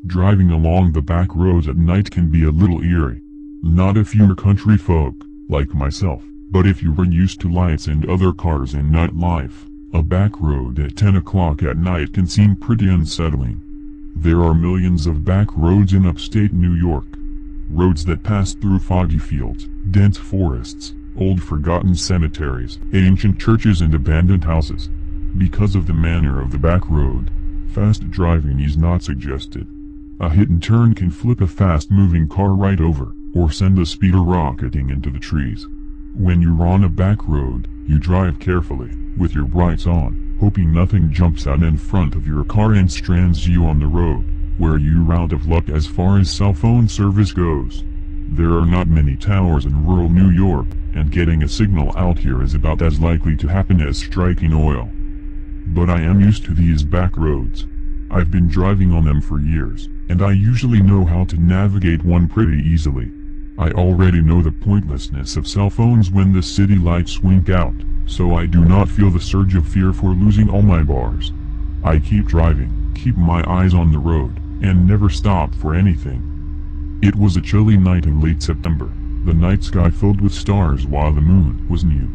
Driving along the back roads at night can be a little eerie. Not if you're country folk, like myself, but if you were used to lights and other cars and nightlife, a back road at 10 o'clock at night can seem pretty unsettling. There are millions of back roads in upstate New York. Roads that pass through foggy fields, dense forests, old forgotten cemeteries, ancient churches and abandoned houses. Because of the manner of the back road, fast driving is not suggested. A hit and turn can flip a fast-moving car right over, or send a speeder rocketing into the trees. When you're on a back road, you drive carefully, with your brights on, hoping nothing jumps out in front of your car and strands you on the road, where you're out of luck as far as cell phone service goes. There are not many towers in rural New York, and getting a signal out here is about as likely to happen as striking oil. But I am used to these back roads. I've been driving on them for years, and I usually know how to navigate one pretty easily. I already know the pointlessness of cell phones when the city lights wink out, so I do not feel the surge of fear for losing all my bars. I keep driving, keep my eyes on the road, and never stop for anything. It was a chilly night in late September, the night sky filled with stars while the moon was new.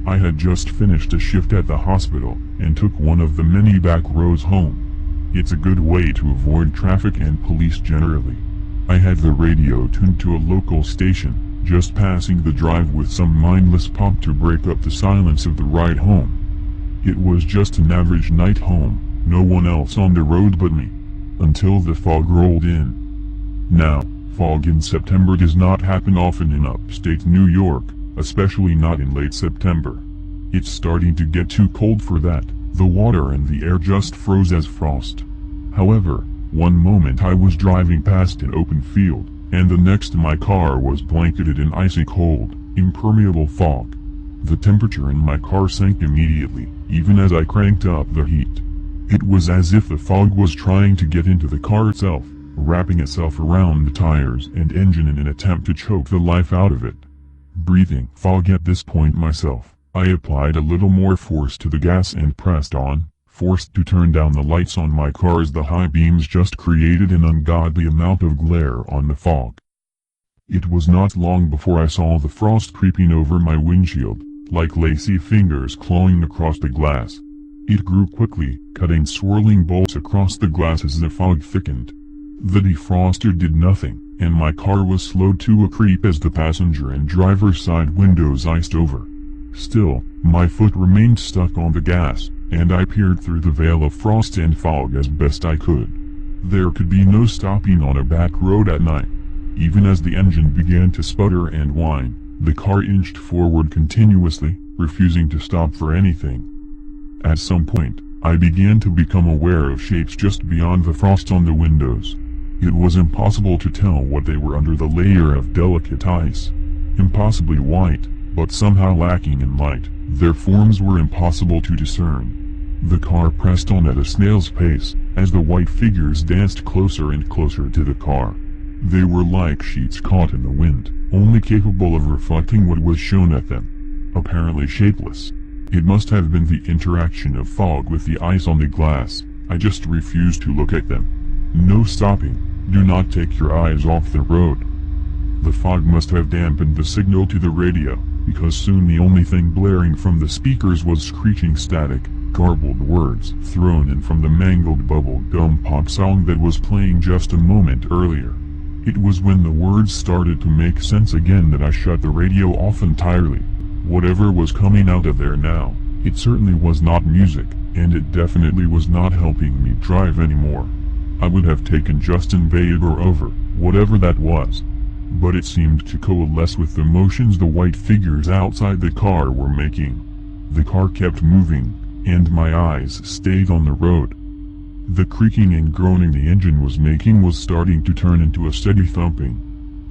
I had just finished a shift at the hospital, and took one of the many back roads home. It's a good way to avoid traffic and police generally. I had the radio tuned to a local station, just passing the drive with some mindless pop to break up the silence of the ride home. It was just an average night home, no one else on the road but me. Until the fog rolled in. Now, fog in September does not happen often in upstate New York, especially not in late September. It's starting to get too cold for that. The water and the air just froze as frost. However, one moment I was driving past an open field, and the next my car was blanketed in icy cold, impermeable fog. The temperature in my car sank immediately, even as I cranked up the heat. It was as if the fog was trying to get into the car itself, wrapping itself around the tires and engine in an attempt to choke the life out of it. Breathing fog at this point myself, I applied a little more force to the gas and pressed on, forced to turn down the lights on my car as the high beams just created an ungodly amount of glare on the fog. It was not long before I saw the frost creeping over my windshield, like lacy fingers clawing across the glass. It grew quickly, cutting swirling bolts across the glass as the fog thickened. The defroster did nothing, and my car was slowed to a creep as the passenger and driver's side windows iced over. Still, my foot remained stuck on the gas, and I peered through the veil of frost and fog as best I could. There could be no stopping on a back road at night. Even as the engine began to sputter and whine, the car inched forward continuously, refusing to stop for anything. At some point, I began to become aware of shapes just beyond the frost on the windows. It was impossible to tell what they were under the layer of delicate ice. Impossibly white, but somehow lacking in light, their forms were impossible to discern. The car pressed on at a snail's pace, as the white figures danced closer and closer to the car. They were like sheets caught in the wind, only capable of reflecting what was shown at them. Apparently shapeless. It must have been the interaction of fog with the ice on the glass. I just refused to look at them. No stopping. Do not take your eyes off the road. The fog must have dampened the signal to the radio, because soon the only thing blaring from the speakers was screeching static, garbled words thrown in from the mangled bubble-gum pop song that was playing just a moment earlier. It was when the words started to make sense again that I shut the radio off entirely. Whatever was coming out of there now, it certainly was not music, and it definitely was not helping me drive anymore. I would have taken Justin Bieber over, whatever that was. But it seemed to coalesce with the motions the white figures outside the car were making. The car kept moving, and my eyes stayed on the road. The creaking and groaning the engine was making was starting to turn into a steady thumping.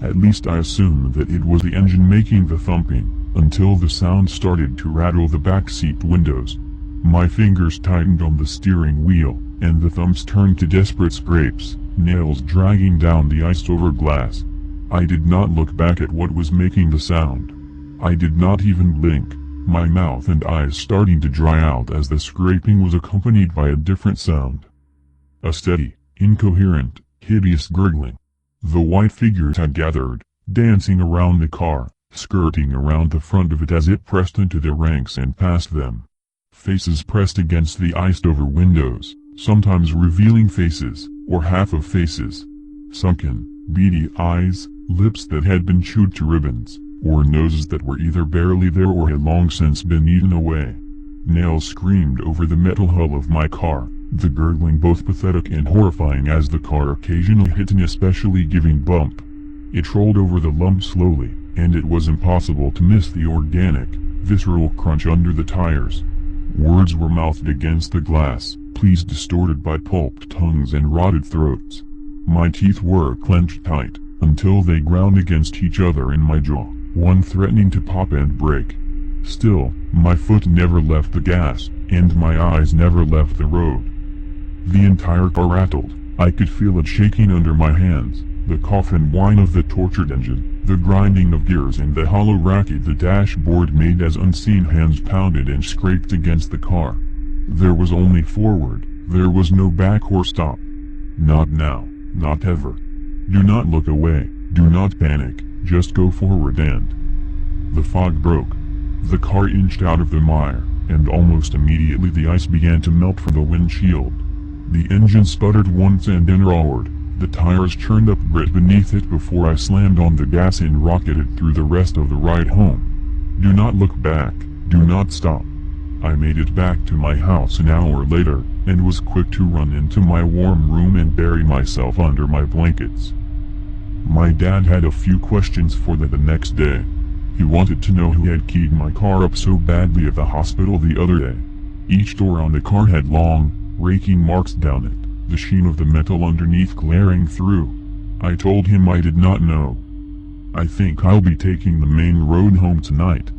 At least I assumed that it was the engine making the thumping, until the sound started to rattle the backseat windows. My fingers tightened on the steering wheel, and the thumbs turned to desperate scrapes, nails dragging down the ice-over glass. I did not look back at what was making the sound. I did not even blink, my mouth and eyes starting to dry out as the scraping was accompanied by a different sound. A steady, incoherent, hideous gurgling. The white figures had gathered, dancing around the car, skirting around the front of it as it pressed into their ranks and past them. Faces pressed against the iced-over windows, sometimes revealing faces, or half of faces. Sunken, beady eyes, lips that had been chewed to ribbons, or noses that were either barely there or had long since been eaten away. Nails screamed over the metal hull of my car, the gurgling both pathetic and horrifying as the car occasionally hit an especially giving bump. It rolled over the lump slowly, and it was impossible to miss the organic, visceral crunch under the tires. Words were mouthed against the glass, pleas distorted by pulped tongues and rotted throats. My teeth were clenched tight, until they ground against each other in my jaw, one threatening to pop and break. Still, my foot never left the gas, and my eyes never left the road. The entire car rattled. I could feel it shaking under my hands, the cough and whine of the tortured engine, the grinding of gears and the hollow racket the dashboard made as unseen hands pounded and scraped against the car. There was only forward, there was no back or stop. Not now, not ever. Do not look away, do not panic, just go forward and... The fog broke. The car inched out of the mire, and almost immediately the ice began to melt from the windshield. The engine sputtered once and then roared. The tires churned up grit beneath it before I slammed on the gas and rocketed through the rest of the ride home. Do not look back, do not stop. I made it back to my house an hour later, and was quick to run into my warm room and bury myself under my blankets. My dad had a few questions for the next day. He wanted to know who had keyed my car up so badly at the hospital the other day. Each door on the car had long, raking marks down it, the sheen of the metal underneath glaring through. I told him I did not know. I think I'll be taking the main road home tonight.